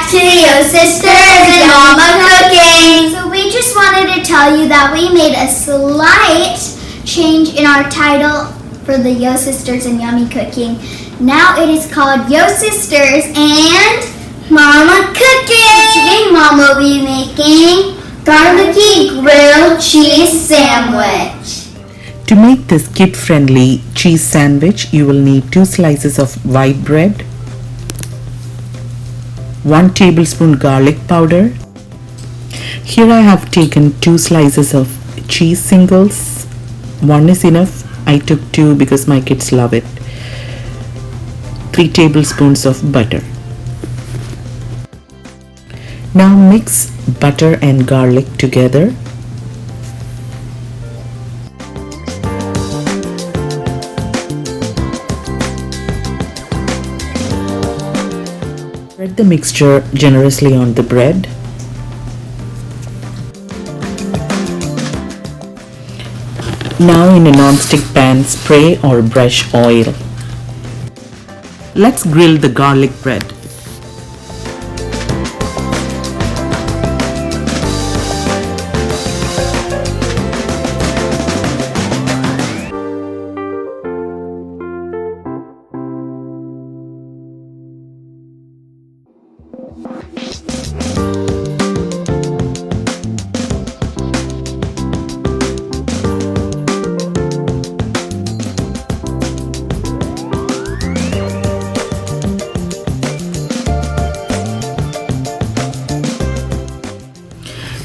back to Yo Sisters and Mama Cooking. So we just wanted to tell you that we made a slight change in our title for the Yo Sisters and Yummy Cooking. Now it is called Yo Sisters and Mama Cooking. Today Mom will be making garlicky grilled cheese sandwich. To make this kid-friendly cheese sandwich, you will need 2 slices of white bread, 1 tablespoon garlic powder. Here I have taken 2 slices of cheese singles. 1 is enough. I took 2 because my kids love it. 3 tablespoons of butter. Now mix butter and garlic together. Spread the mixture generously on the bread. Now in a non-stick pan, spray or brush oil. Let's grill the garlic bread.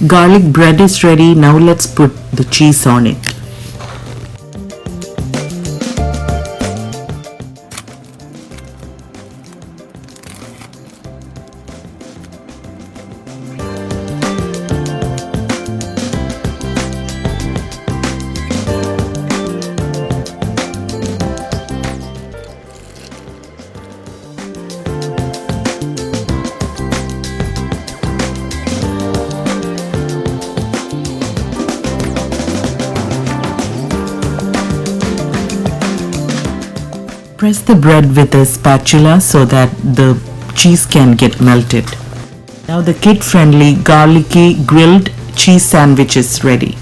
Garlic bread is ready. Now let's put the cheese on it. Press the bread with a spatula so that the cheese can get melted. Now the kid-friendly garlicky grilled cheese sandwich is ready.